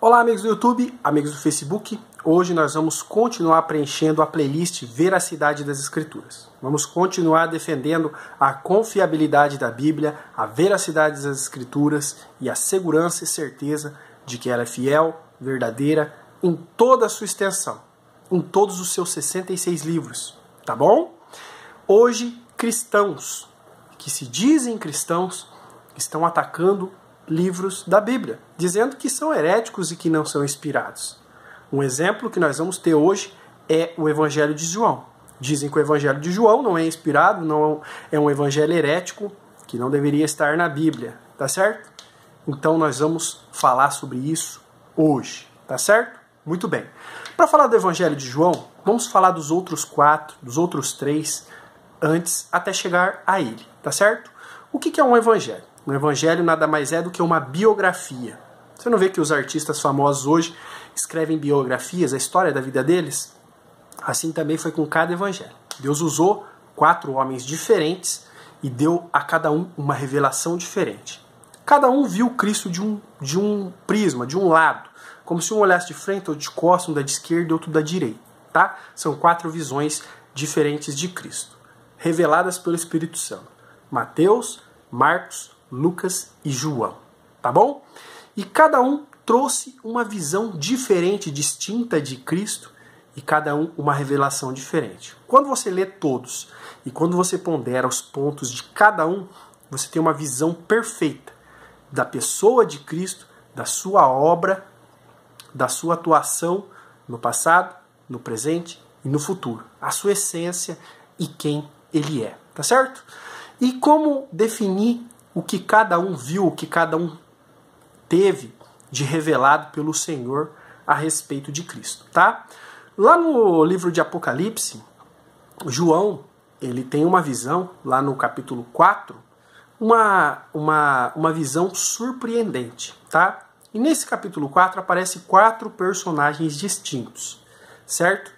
Olá, amigos do YouTube, amigos do Facebook. Hoje nós vamos continuar preenchendo a playlist Veracidade das Escrituras. Vamos continuar defendendo a confiabilidade da Bíblia, a veracidade das Escrituras e a segurança e certeza de que ela é fiel, verdadeira, em toda a sua extensão, em todos os seus 66 livros, tá bom? Hoje, cristãos que se dizem cristãos estão atacando livros da Bíblia, dizendo que são heréticos e que não são inspirados. Um exemplo que nós vamos ter hoje é o Evangelho de João. Dizem que o Evangelho de João não é inspirado, não é um evangelho herético, que não deveria estar na Bíblia, tá certo? Então nós vamos falar sobre isso hoje, tá certo? Muito bem. Para falar do Evangelho de João, vamos falar dos outros 4, dos outros 3, antes até chegar a ele, tá certo? O que é um evangelho? Um evangelho nada mais é do que uma biografia. Você não vê que os artistas famosos hoje escrevem biografias, a história da vida deles? Assim também foi com cada evangelho. Deus usou 4 homens diferentes e deu a cada um uma revelação diferente. Cada um viu Cristo de um prisma, de um lado, como se um olhasse de frente ou de costas, um da esquerda e outro da direita. Tá? São 4 visões diferentes de Cristo, reveladas pelo Espírito Santo. Mateus, Marcos, Lucas e João, tá bom? E cada um trouxe uma visão diferente, distinta de Cristo, e cada um uma revelação diferente. Quando você lê todos e quando você pondera os pontos de cada um, você tem uma visão perfeita da pessoa de Cristo, da sua obra, da sua atuação no passado, no presente e no futuro. A sua essência e quem ele é, tá certo? E como definir o que cada um viu, o que cada um teve de revelado pelo Senhor a respeito de Cristo, tá? Lá no livro de Apocalipse, João, ele tem uma visão, lá no capítulo 4, uma visão surpreendente, tá? E nesse capítulo 4 aparece 4 personagens distintos, certo?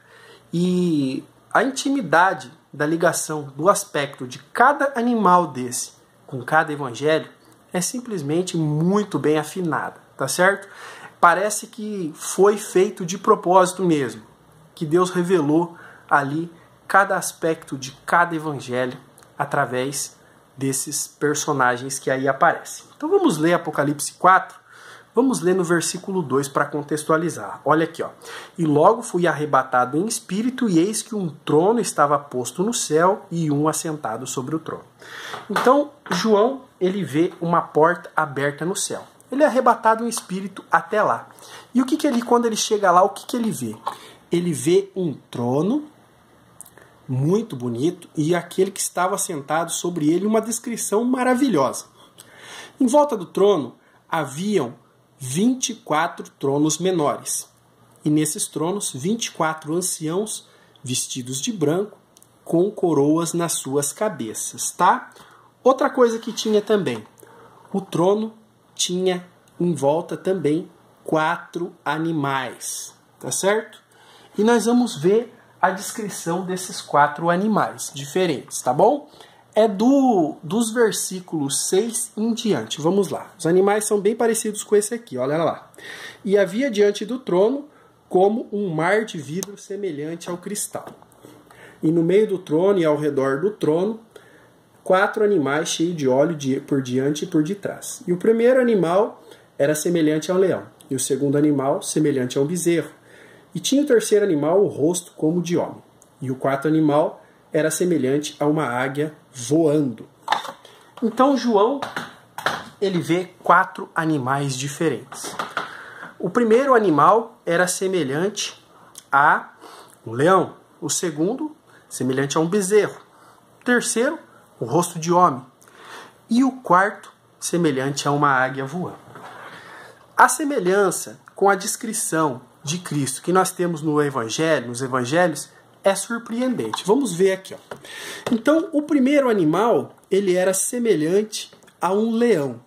E a intimidade da ligação do aspecto de cada animal desse com cada evangelho é simplesmente muito bem afinada, tá certo? Parece que foi feito de propósito mesmo, que Deus revelou ali cada aspecto de cada evangelho através desses personagens que aí aparecem. Então vamos ler Apocalipse 4, vamos ler no versículo 2 para contextualizar. Olha aqui, ó. E logo fui arrebatado em espírito, e eis que um trono estava posto no céu e um assentado sobre o trono. Então, João, ele vê uma porta aberta no céu. Ele é arrebatado em espírito até lá. E o que ele, quando ele chega lá, o que ele vê? Ele vê um trono muito bonito e aquele que estava sentado sobre ele, uma descrição maravilhosa. Em volta do trono haviam 24 tronos menores. E nesses tronos, 24 anciãos vestidos de branco, com coroas nas suas cabeças, tá? Outra coisa que tinha também, o trono tinha em volta também 4 animais, tá certo? E nós vamos ver a descrição desses 4 animais diferentes, tá bom? É dos versículos 6 em diante. Vamos lá. Os animais são bem parecidos com esse aqui, olha lá. E havia diante do trono como um mar de vidro semelhante ao cristal. E no meio do trono e ao redor do trono, 4 animais cheios de óleo por diante e por detrás. E o primeiro animal era semelhante a um leão, e o segundo animal semelhante a um bezerro. E tinha o terceiro animal o rosto como de homem. E o quarto animal era semelhante a uma águia voando. Então João, ele vê 4 animais diferentes. O primeiro animal era semelhante a um leão. O segundo, semelhante a um bezerro. O terceiro, o rosto de homem. E o quarto, semelhante a uma águia voando. A semelhança com a descrição de Cristo que nós temos no Evangelho, nos Evangelhos, é surpreendente. Vamos ver aqui, ó. Então, o primeiro animal, ele era semelhante a um leão,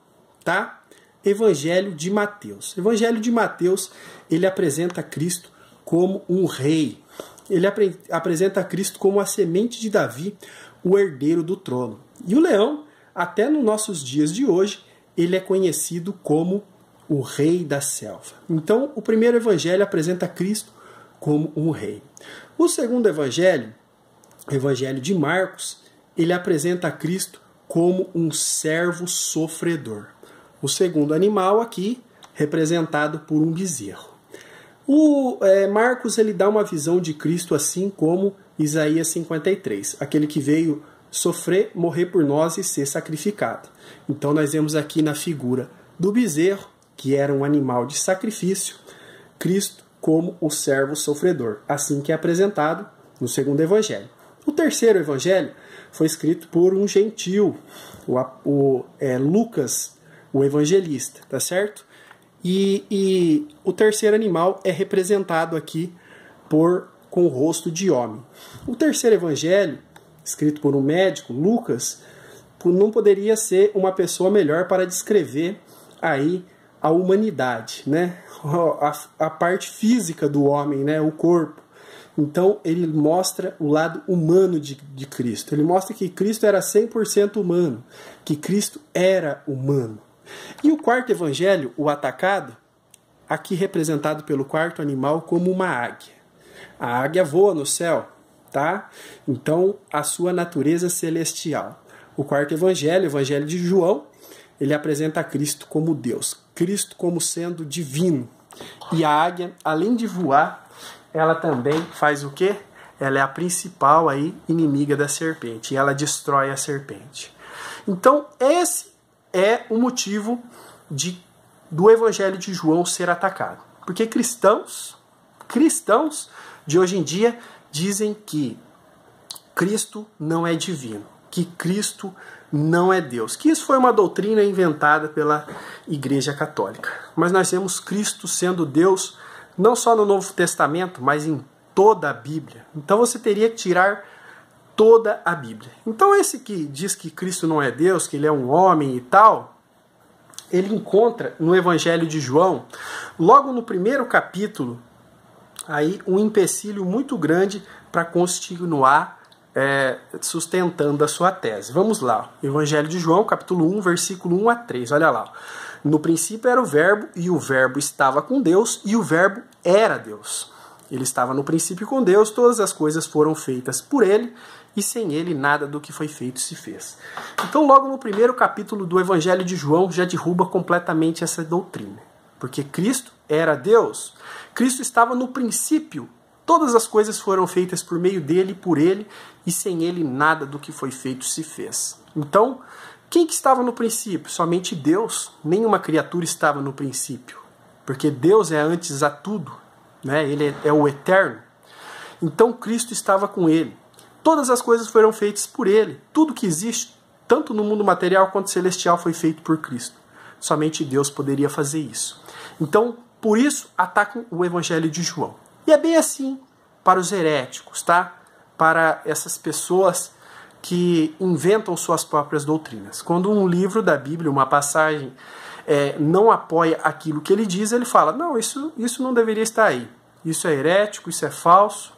tá? Evangelho de Mateus. Evangelho de Mateus, ele apresenta Cristo como um rei. Ele apresenta Cristo como a semente de Davi, o herdeiro do trono. E o leão, até nos nossos dias de hoje, ele é conhecido como o rei da selva. Então, o primeiro evangelho apresenta Cristo como um rei. O segundo evangelho, o evangelho de Marcos, ele apresenta Cristo como um servo sofredor. O segundo animal aqui, representado por um bezerro. Marcos ele dá uma visão de Cristo assim como Isaías 53, aquele que veio sofrer, morrer por nós e ser sacrificado. Então nós vemos aqui na figura do bezerro, que era um animal de sacrifício, Cristo como o servo sofredor, assim que é apresentado no segundo evangelho. O terceiro evangelho foi escrito por um gentil, Lucas, o evangelista, tá certo? E o terceiro animal é representado aqui com o rosto de homem. O terceiro evangelho, escrito por um médico, Lucas, não poderia ser uma pessoa melhor para descrever aí a humanidade, né? A parte física do homem, né? O corpo. Então ele mostra o lado humano de Cristo. Ele mostra que Cristo era 100% humano, que Cristo era humano. E o quarto evangelho, o atacado, aqui representado pelo quarto animal como uma águia. A águia voa no céu, tá? Então, a sua natureza celestial. O quarto evangelho, o evangelho de João, ele apresenta Cristo como Deus, Cristo como sendo divino. E a águia, além de voar, ela também faz o quê? Ela é a principal aí inimiga da serpente, e ela destrói a serpente. Então, esse é o motivo do evangelho de João ser atacado. Porque cristãos de hoje em dia dizem que Cristo não é divino, que Cristo não é Deus, que isso foi uma doutrina inventada pela Igreja Católica. Mas nós vemos Cristo sendo Deus não só no Novo Testamento, mas em toda a Bíblia. Então você teria que tirar toda a Bíblia. Então esse que diz que Cristo não é Deus, que ele é um homem e tal, ele encontra no Evangelho de João, logo no primeiro capítulo, aí um empecilho muito grande para continuar sustentando a sua tese. Vamos lá, Evangelho de João, capítulo 1, versículo 1 a 3, olha lá. No princípio era o verbo, e o verbo estava com Deus, e o verbo era Deus. Ele estava no princípio com Deus, todas as coisas foram feitas por ele, e sem ele nada do que foi feito se fez. Então logo no primeiro capítulo do Evangelho de João já derruba completamente essa doutrina. Porque Cristo era Deus, Cristo estava no princípio, todas as coisas foram feitas por meio dele e por ele, e sem ele nada do que foi feito se fez. Então, quem que estava no princípio? Somente Deus, nenhuma criatura estava no princípio, porque Deus é antes a tudo, né? Ele é o eterno. Então Cristo estava com ele. Todas as coisas foram feitas por ele. Tudo que existe, tanto no mundo material quanto celestial, foi feito por Cristo. Somente Deus poderia fazer isso. Então, por isso, atacam o Evangelho de João. E é bem assim para os heréticos, tá? Para essas pessoas que inventam suas próprias doutrinas. Quando um livro da Bíblia, uma passagem, não apoia aquilo que ele diz, ele fala, não, isso não deveria estar aí. Isso é herético, isso é falso.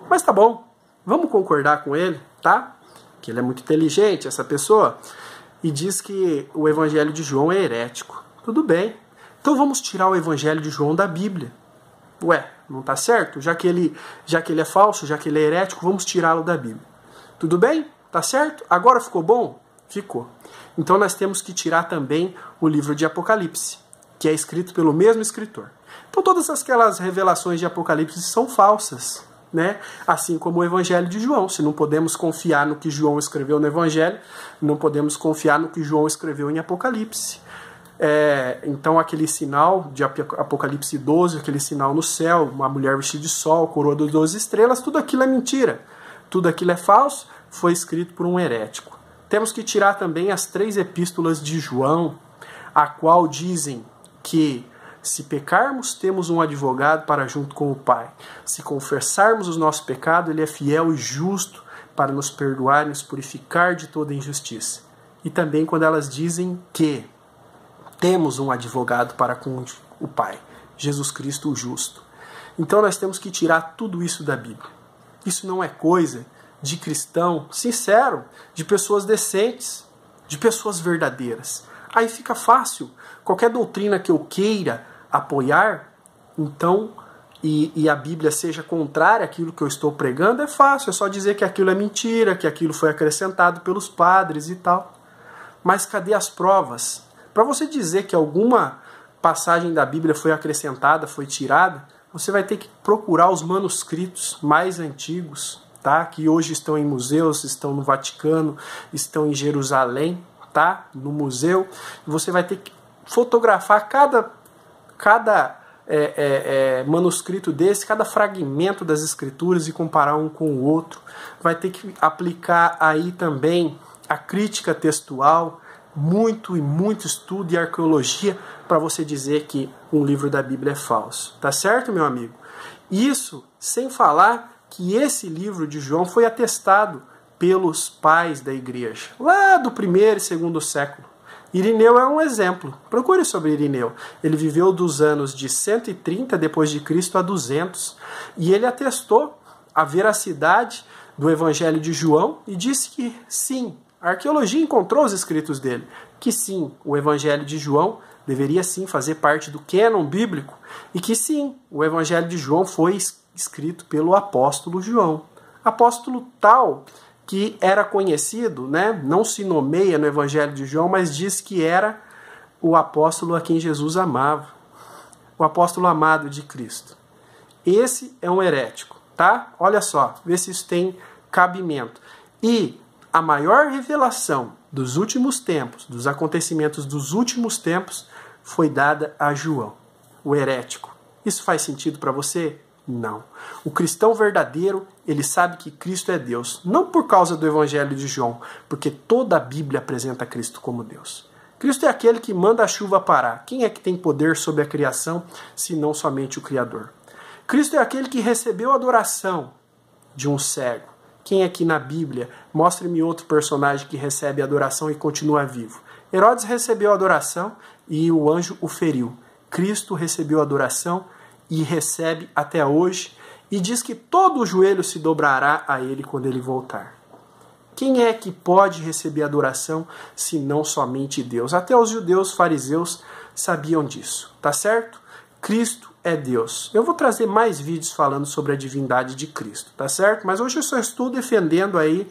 Mas tá bom, vamos concordar com ele, tá? Que ele é muito inteligente, essa pessoa, e diz que o Evangelho de João é herético. Tudo bem. Então vamos tirar o Evangelho de João da Bíblia. Ué, não tá certo? Já que ele é falso, já que ele é herético, vamos tirá-lo da Bíblia. Tudo bem? Tá certo? Agora ficou bom? Ficou. Então nós temos que tirar também o livro de Apocalipse, que é escrito pelo mesmo escritor. Então todas aquelas revelações de Apocalipse são falsas, né? Assim como o Evangelho de João. Se não podemos confiar no que João escreveu no Evangelho, não podemos confiar no que João escreveu em Apocalipse. Então aquele sinal de Apocalipse 12, aquele sinal no céu, uma mulher vestida de sol, coroa de 12 estrelas, tudo aquilo é mentira. Tudo aquilo é falso, foi escrito por um herético. Temos que tirar também as 3 epístolas de João, a qual dizem que se pecarmos, temos um advogado para junto com o Pai. Se confessarmos o nosso pecado, ele é fiel e justo para nos perdoar e nos purificar de toda injustiça. E também quando elas dizem que temos um advogado para com o Pai, Jesus Cristo o justo. Então nós temos que tirar tudo isso da Bíblia. Isso não é coisa de cristão sincero, de pessoas decentes, de pessoas verdadeiras. Aí fica fácil. Qualquer doutrina que eu queira apoiar, então, e a Bíblia seja contrária àquilo que eu estou pregando, é fácil. É só dizer que aquilo é mentira, que aquilo foi acrescentado pelos padres e tal. Mas cadê as provas? Para você dizer que alguma passagem da Bíblia foi acrescentada, foi tirada, você vai ter que procurar os manuscritos mais antigos, tá? Que hoje estão em museus, estão no Vaticano, estão em Jerusalém, tá? No museu. Você vai ter que fotografar cada manuscrito desse, cada fragmento das escrituras e comparar um com o outro. Vai ter que aplicar aí também a crítica textual, muito estudo e arqueologia para você dizer que um livro da Bíblia é falso. Tá certo, meu amigo? Isso sem falar que esse livro de João foi atestado pelos pais da igreja, lá do 1º e 2º século. Irineu é um exemplo. Procure sobre Irineu. Ele viveu dos anos de 130 depois de Cristo a 200 e ele atestou a veracidade do Evangelho de João e disse que sim, a arqueologia encontrou os escritos dele, que sim, o Evangelho de João deveria sim fazer parte do cânon bíblico e que sim, o Evangelho de João foi escrito pelo apóstolo João. Apóstolo tal que era conhecido, né? Não se nomeia no Evangelho de João, mas diz que era o apóstolo a quem Jesus amava, o apóstolo amado de Cristo. Esse é um herético, tá? Olha só, vê se isso tem cabimento. E a maior revelação dos últimos tempos, dos acontecimentos dos últimos tempos, foi dada a João, o herético. Isso faz sentido para você? Não. O cristão verdadeiro, ele sabe que Cristo é Deus, não por causa do Evangelho de João, porque toda a Bíblia apresenta Cristo como Deus. Cristo é aquele que manda a chuva parar. Quem é que tem poder sobre a criação, se não somente o Criador? Cristo é aquele que recebeu a adoração de um cego. Quem aqui na Bíblia, mostre-me outro personagem que recebe a adoração e continua vivo. Herodes recebeu a adoração e o anjo o feriu. Cristo recebeu a adoração e recebe até hoje, e diz que todo o joelho se dobrará a ele quando ele voltar. Quem é que pode receber adoração se não somente Deus? Até os judeus fariseus sabiam disso, tá certo? Cristo é Deus. Eu vou trazer mais vídeos falando sobre a divindade de Cristo, tá certo? Mas hoje eu só estou defendendo aí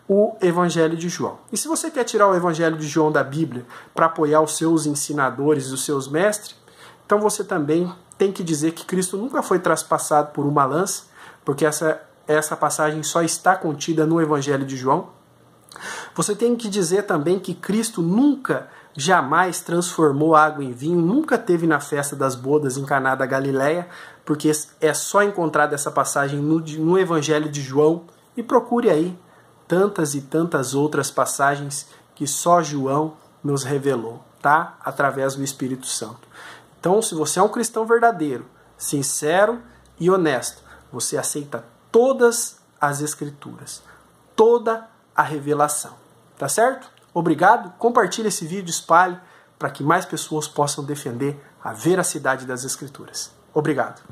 o Evangelho de João. E se você quer tirar o Evangelho de João da Bíblia para apoiar os seus ensinadores, os seus mestres, então você também tem que dizer que Cristo nunca foi traspassado por uma lança, porque essa passagem só está contida no Evangelho de João. Você tem que dizer também que Cristo nunca, jamais transformou água em vinho, nunca teve na festa das bodas em Caná da Galileia, porque é só encontrada essa passagem no Evangelho de João. E procure aí tantas e tantas outras passagens que só João nos revelou, tá? Através do Espírito Santo. Então, se você é um cristão verdadeiro, sincero e honesto, você aceita todas as Escrituras, toda a revelação. Tá certo? Obrigado. Compartilhe esse vídeo, espalhe, para que mais pessoas possam defender a veracidade das Escrituras. Obrigado.